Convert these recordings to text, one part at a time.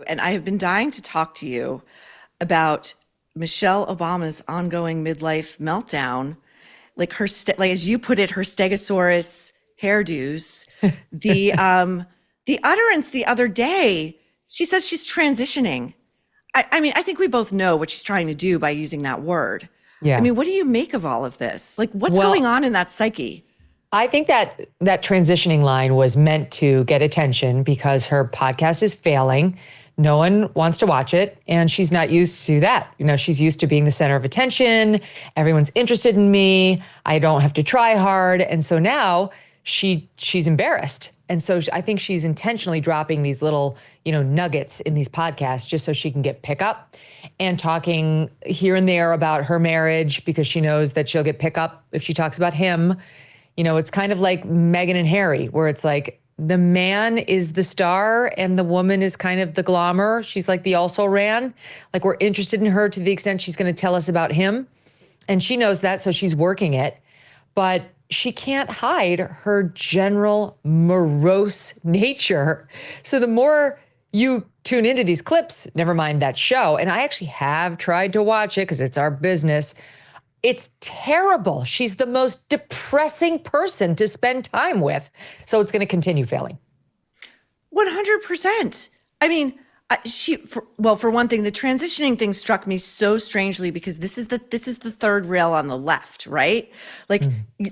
and I have been dying to talk to you about Michelle Obama's ongoing midlife meltdown, like like as you put it, her Stegosaurus hairdos. The utterance the other day, she says she's transitioning. I mean, I think we both know what she's trying to do by using that word. Yeah. I mean, what do you make of all of this? Like, what's going on in that psyche? I think that transitioning line was meant to get attention because her podcast is failing. No one wants to watch it, and she's not used to that. You know, she's used to being the center of attention. Everyone's interested in me. I don't have to try hard. And so now she's embarrassed. And so I think she's intentionally dropping these little, nuggets in these podcasts just so she can get pickup and talking here and there about her marriage because she knows that she'll get pickup if she talks about him. It's kind of like Meghan and Harry, where it's like the man is the star and the woman is kind of the glamour. She's like the also-ran. Like we're interested in her to the extent she's going to tell us about him. And she knows that, so she's working it. But she can't hide her general morose nature. So the more you tune into these clips, never mind that show, and I actually have tried to watch it because it's our business, it's terrible. She's the most depressing person to spend time with. So it's going to continue failing. 100%. I mean, for one thing, the transitioning thing struck me so strangely because this is the third rail on the left, right? Like,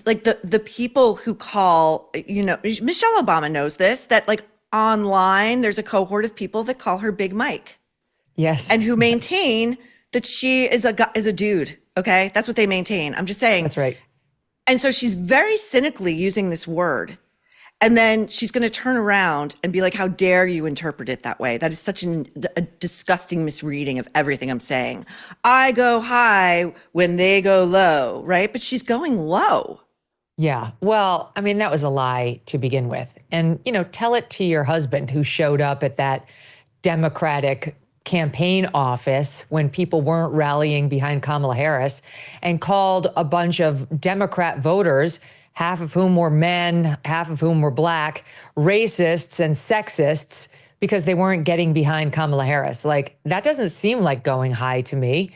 like the people who call, Michelle Obama knows this, that like online, there's a cohort of people that call her Big Mike. Yes. And who maintain that she is a dude. Okay. That's what they maintain. I'm just saying. That's right. And so she's very cynically using this word. And then she's going to turn around and be like, how dare you interpret it that way? That is such a disgusting misreading of everything I'm saying. I go high when they go low, right? But she's going low. Yeah. Well, I mean, that was a lie to begin with. And, tell it to your husband who showed up at that Democratic campaign office when people weren't rallying behind Kamala Harris and called a bunch of Democrat voters, half of whom were men, half of whom were black, racists and sexists because they weren't getting behind Kamala Harris. Like, that doesn't seem like going high to me.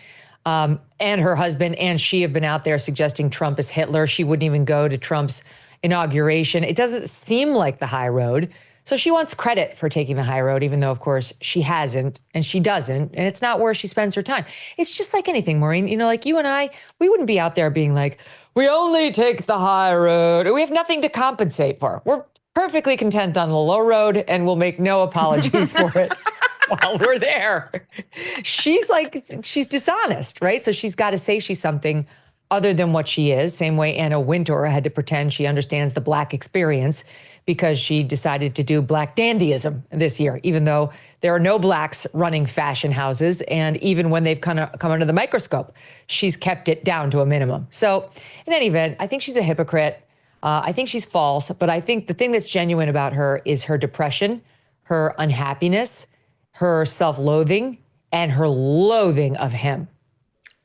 And her husband and she have been out there suggesting Trump is Hitler. She wouldn't even go to Trump's inauguration. It doesn't seem like the high road. So she wants credit for taking the high road, even though, of course, she hasn't and she doesn't. And it's not where she spends her time. It's just like anything, Maureen. Like you and I, we wouldn't be out there being like, we only take the high road. We have nothing to compensate for. We're perfectly content on the low road and we'll make no apologies for it while we're there. She's dishonest, right? So she's got to say she's something other than what she is. Same way Anna Wintour had to pretend she understands the black experience because she decided to do black dandyism this year, even though there are no blacks running fashion houses. And even when they've come under the microscope, she's kept it down to a minimum. So in any event, I think she's a hypocrite. I think she's false, but I think the thing that's genuine about her is her depression, her unhappiness, her self-loathing, and her loathing of him.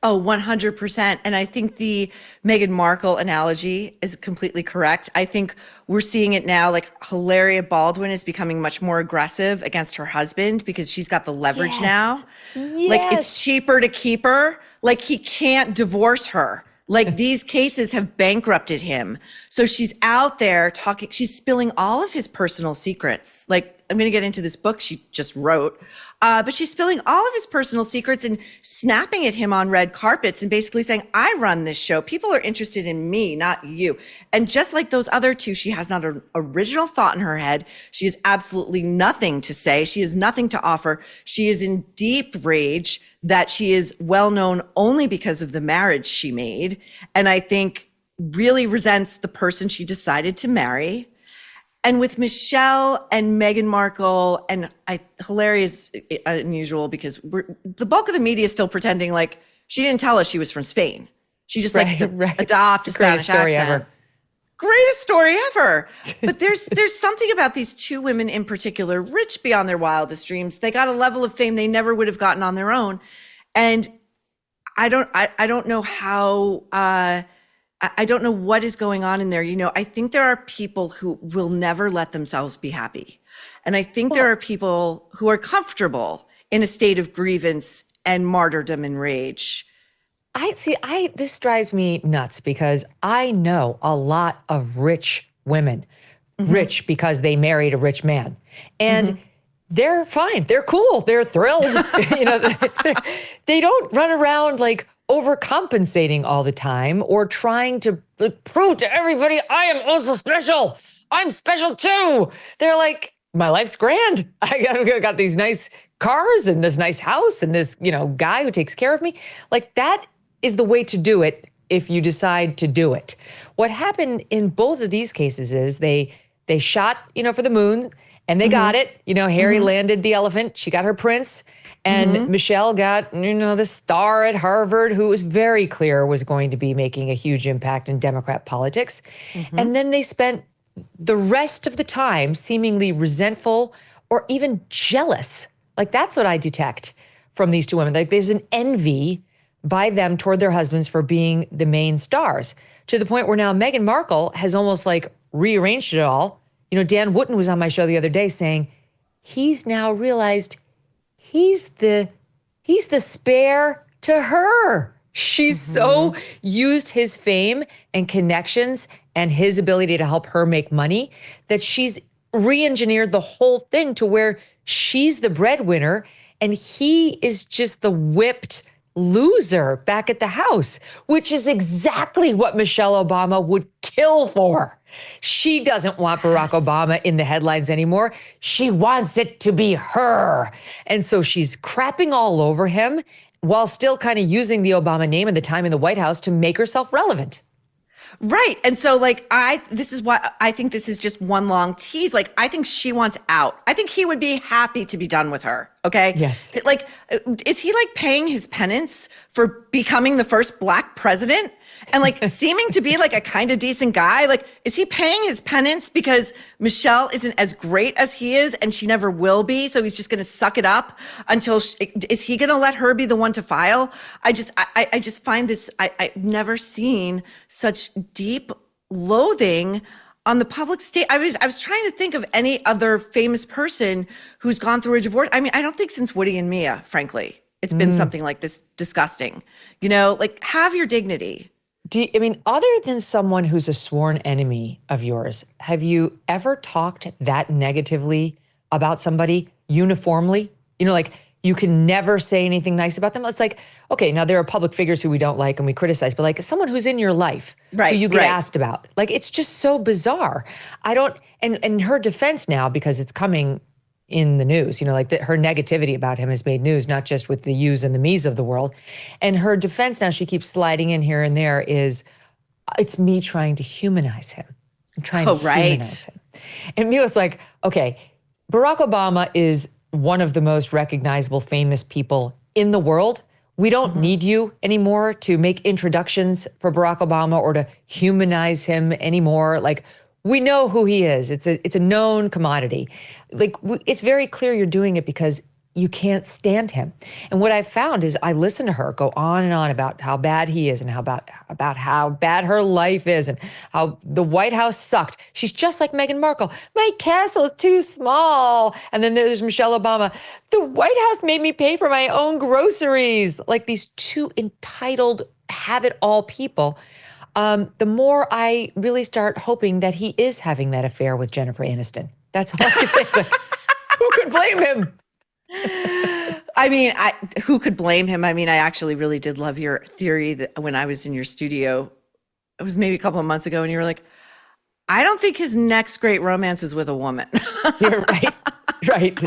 Oh, 100%. And I think the Meghan Markle analogy is completely correct. I think we're seeing it now, like Hilaria Baldwin is becoming much more aggressive against her husband because she's got the leverage now. Yes. Like it's cheaper to keep her. Like he can't divorce her. Like these cases have bankrupted him. So she's out there talking, she's spilling all of his personal secrets. Like I'm going to get into this book she just wrote, but she's spilling all of his personal secrets and snapping at him on red carpets and basically saying, I run this show. People are interested in me, not you. And just like those other two, she has not an original thought in her head. She has absolutely nothing to say. She has nothing to offer. She is in deep rage that she is well known only because of the marriage she made. And I think really resents the person she decided to marry. And with Michelle and Meghan Markle, and Hilaria is unusual because the bulk of the media is still pretending like she didn't tell us she was from Spain. She just likes to adopt a Spanish accent. Ever. Greatest story ever. But there's something about these two women in particular, rich beyond their wildest dreams. They got a level of fame they never would have gotten on their own. And I don't know how I don't know what is going on in there. You know, I think there are people who will never let themselves be happy. And I think there are people who are comfortable in a state of grievance and martyrdom and rage. This drives me nuts because I know a lot of rich women, rich because they married a rich man. And they're fine. They're cool. They're thrilled. You know, they don't run around like overcompensating all the time or trying to prove to everybody, I am also special. I'm special too. They're like, my life's grand. I got these nice cars and this nice house and this, you know, guy who takes care of me. Like, that is the way to do it if you decide to do it. What happened in both of these cases is they shot, you know, for the moon and they got it. You know, Harry landed the elephant. She got her prince. And Michelle got, you know, the star at Harvard who was very clear was going to be making a huge impact in Democrat politics. And then they spent the rest of the time seemingly resentful or even jealous. Like, that's what I detect from these two women. Like, there's an envy by them toward their husbands for being the main stars, to the point where now Meghan Markle has almost like rearranged it all. You know, Dan Wootton was on my show the other day saying he's now realized he's the spare to her. She's so used his fame and connections and his ability to help her make money that she's re-engineered the whole thing to where she's the breadwinner and he is just the whipped loser back at the house, which is exactly what Michelle Obama would kill for. She doesn't want Barack Obama in the headlines anymore. She wants it to be her. And so she's crapping all over him while still kind of using the Obama name and the time in the White House to make herself relevant. Right. And so like, this is what I think this is just one long tease. Like, I think she wants out. I think he would be happy to be done with her. Okay. Yes. Like, is he like paying his penance for becoming the first Black president and like seeming to be like a kind of decent guy? Like, is he paying his penance because Michelle isn't as great as he is and she never will be? So he's just going to suck it up until is he going to let her be the one to file? I just find this, I've never seen such deep loathing on the public stage. I was trying to think of any other famous person who's gone through a divorce. I mean, I don't think since Woody and Mia, frankly, it's been something like this disgusting. You know, like, have your dignity. I mean, other than someone who's a sworn enemy of yours, have you ever talked that negatively about somebody uniformly? You know, like, you can never say anything nice about them. It's like, okay, now there are public figures who we don't like and we criticize, but like someone who's in your life who you get asked about. Like, it's just so bizarre. And her defense now, because it's coming in the news, you know, like her negativity about him has made news, not just with the yous and the me's of the world. And her defense now, she keeps sliding in here and there, is it's me trying to humanize him. I'm trying to humanize him. And Mia's like, okay, Barack Obama is one of the most recognizable, famous people in the world. We don't need you anymore to make introductions for Barack Obama or to humanize him anymore. Like, we know who he is. It's a known commodity. Like, it's very clear you're doing it because you can't stand him. And what I found is I listen to her go on and on about how bad he is and how about how bad her life is and how the White House sucked. She's just like Meghan Markle. My castle is too small. And then there's Michelle Obama. The White House made me pay for my own groceries. Like, these two entitled, have-it-all people. The more I really start hoping that he is having that affair with Jennifer Aniston. That's all I can think. Like, who could blame him? I mean, who could blame him? I mean, I actually really did love your theory that when I was in your studio, it was maybe a couple of months ago, and you were like, I don't think his next great romance is with a woman. You're right. Right.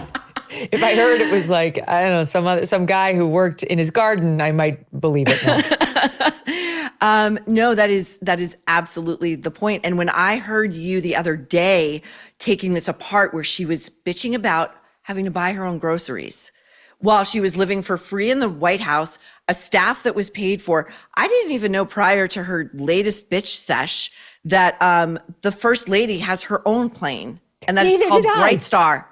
If I heard it was like, I don't know, some guy who worked in his garden, I might believe it now. No, that is absolutely the point. And when I heard you the other day taking this apart, where she was bitching about having to buy her own groceries while she was living for free in the White House, a staff that was paid for. I didn't even know prior to her latest bitch sesh that the First Lady has her own plane, and that it's called Bright Star.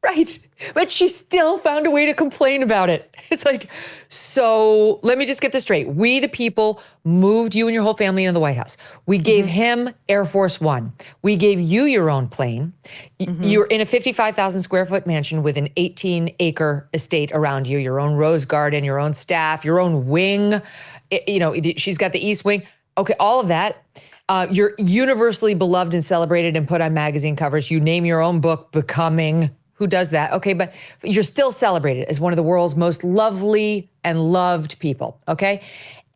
Right. But she still found a way to complain about it. It's like, so let me just get this straight. We, the people, moved you and your whole family into the White House. We gave him Air Force One. We gave you your own plane. You're in a 55,000 square foot mansion with an 18-acre estate around you, your own rose garden, your own staff, your own wing. She's got the East Wing. Okay, all of that. You're universally beloved and celebrated and put on magazine covers. You name your own book, Becoming. Who does that? Okay, but you're still celebrated as one of the world's most lovely and loved people, okay?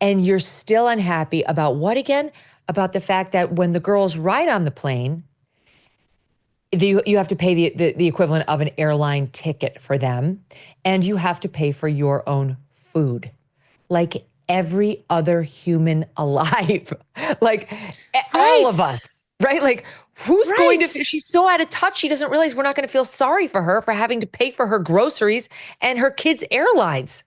And you're still unhappy about what again? About the fact that when the girls ride on the plane, you have to pay the equivalent of an airline ticket for them, and you have to pay for your own food. Like every other human alive, like all of us, right? Like who's going to, she's so out of touch. She doesn't realize we're not going to feel sorry for her for having to pay for her groceries and her kids' airlines.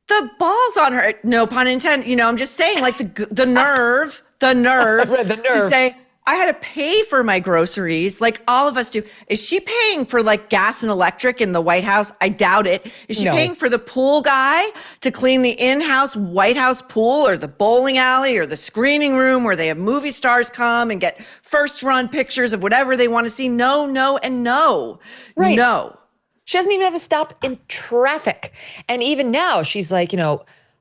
The balls on her, no pun intended. I'm just saying like the nerve to say, I had to pay for my groceries like all of us do. Is she paying for like gas and electric in the White House? I doubt it. Is she paying for the pool guy to clean the in-house White House pool or the bowling alley or the screening room where they have movie stars come and get first run pictures of whatever they want to see? No, no, and no. Right. No. She doesn't even have to stop in traffic. And even now she's like,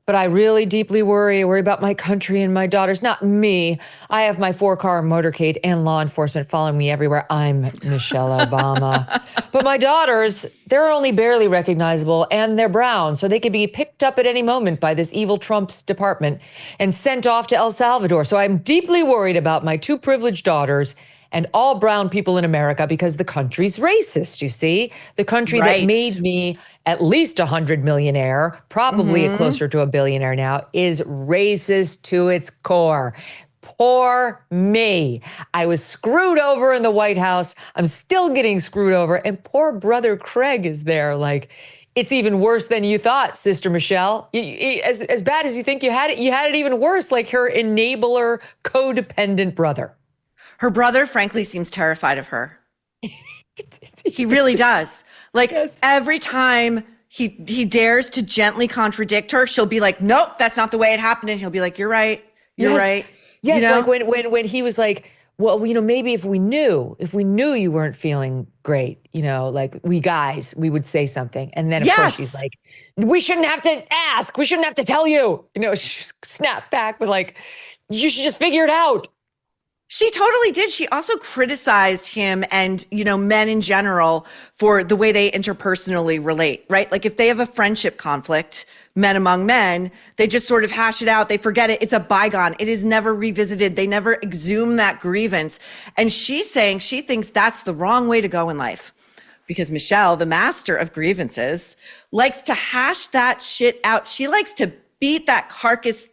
but I really deeply worry about my country and my daughters. Not me. I have my 4-car motorcade and law enforcement following me everywhere. I'm Michelle Obama. But my daughters, they're only barely recognizable and they're brown. So they could be picked up at any moment by this evil Trump's department and sent off to El Salvador. So I'm deeply worried about my 2 privileged daughters and all brown people in America because the country's racist, you see? The country that made me at least 100 millionaire, probably closer to a billionaire now, is racist to its core. Poor me. I was screwed over in the White House. I'm still getting screwed over. And poor brother Craig is there like, it's even worse than you thought, Sister Michelle. As bad as you think you had it even worse, like her enabler, codependent brother. Her brother, frankly, seems terrified of her. He really does. Like every time he dares to gently contradict her, she'll be like, nope, that's not the way it happened. And he'll be like, you're right. You're right. Yes, like when he was like, well, maybe if we knew you weren't feeling great, like we guys, we would say something. And then of course she's like, we shouldn't have to ask. We shouldn't have to tell you. She snapped back with like, you should just figure it out. She totally did. She also criticized him and, men in general for the way they interpersonally relate, right? Like if they have a friendship conflict, men among men, they just sort of hash it out. They forget it. It's a bygone. It is never revisited. They never exhume that grievance. And she's saying she thinks that's the wrong way to go in life because Michelle, the master of grievances, likes to hash that shit out. She likes to beat that carcass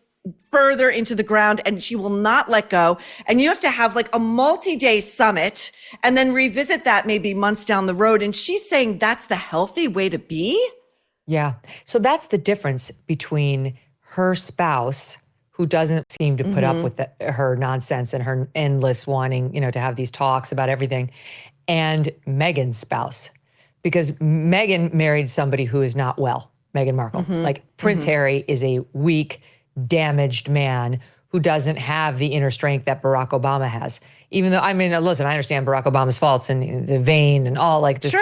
further into the ground and she will not let go. And you have to have like a multi-day summit and then revisit that maybe months down the road. And she's saying that's the healthy way to be. Yeah. So that's the difference between her spouse, who doesn't seem to put up with her nonsense and her endless wanting, to have these talks about everything, and Meghan's spouse. Because Meghan married somebody who is not well, Meghan Markle. Like Prince Harry is a weak, damaged man who doesn't have the inner strength that Barack Obama has. Even though, listen, I understand Barack Obama's faults and the vein and all, like just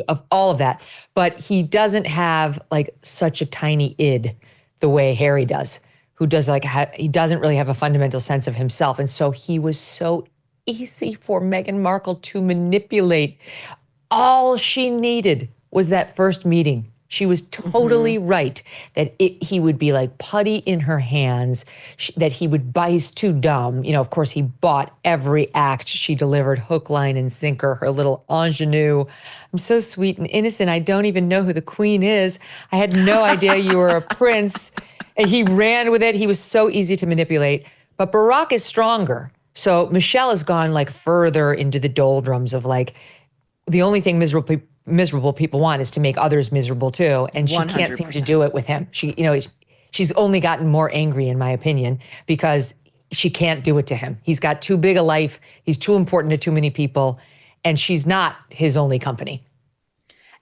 of all of that, but he doesn't have like such a tiny id the way Harry does, who does like, he doesn't really have a fundamental sense of himself. And so he was so easy for Meghan Markle to manipulate. All she needed was that first meeting. She was totally right that he would be like putty in her hands, that he would buy, he's too dumb. Of course, he bought every act she delivered, hook, line, and sinker, her little ingenue. I'm so sweet and innocent. I don't even know who the queen is. I had no idea you were a prince. And he ran with it. He was so easy to manipulate. But Barack is stronger. So Michelle has gone like further into the doldrums of like, the only thing miserable people want is to make others miserable too. And she 100%. Can't seem to do it with him. She's only gotten more angry, in my opinion, because she can't do it to him. He's got too big a life. He's too important to too many people. And she's not his only company.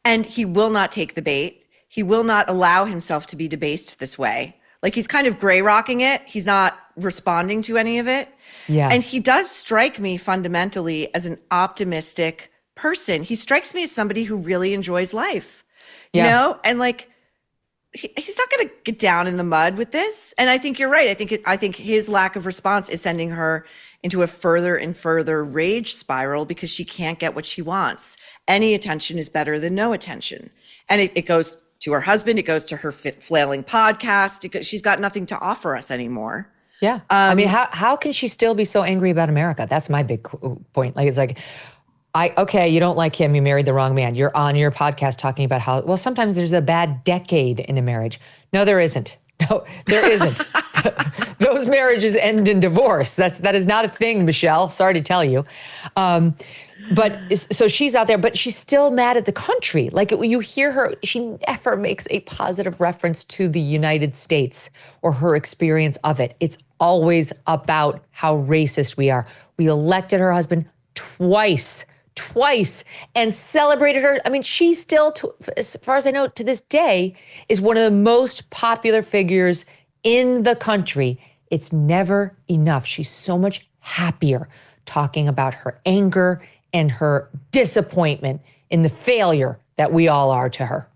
And he will not take the bait. He will not allow himself to be debased this way. Like, he's kind of gray rocking it. He's not responding to any of it. Yeah. And he does strike me fundamentally as an optimistic person. He strikes me as somebody who really enjoys life, you know? And like, he's not going to get down in the mud with this. And I think you're right. I think his lack of response is sending her into a further and further rage spiral because she can't get what she wants. Any attention is better than no attention. And it goes to her husband. It goes to her flailing podcast. She's got nothing to offer us anymore. Yeah. I mean, how can she still be so angry about America? That's my big point. Like, it's like, okay, you don't like him. You married the wrong man. You're on your podcast talking about how, well, sometimes there's a bad decade in a marriage. No, there isn't. No, there isn't. Those marriages end in divorce. That is not a thing, Michelle. Sorry to tell you. But so she's out there, but she's still mad at the country. Like, you hear her, she never makes a positive reference to the United States or her experience of it. It's always about how racist we are. We elected her husband twice, and celebrated her. I mean, she still, as far as I know, to this day, is one of the most popular figures in the country. It's never enough. She's so much happier talking about her anger and her disappointment in the failure that we all are to her.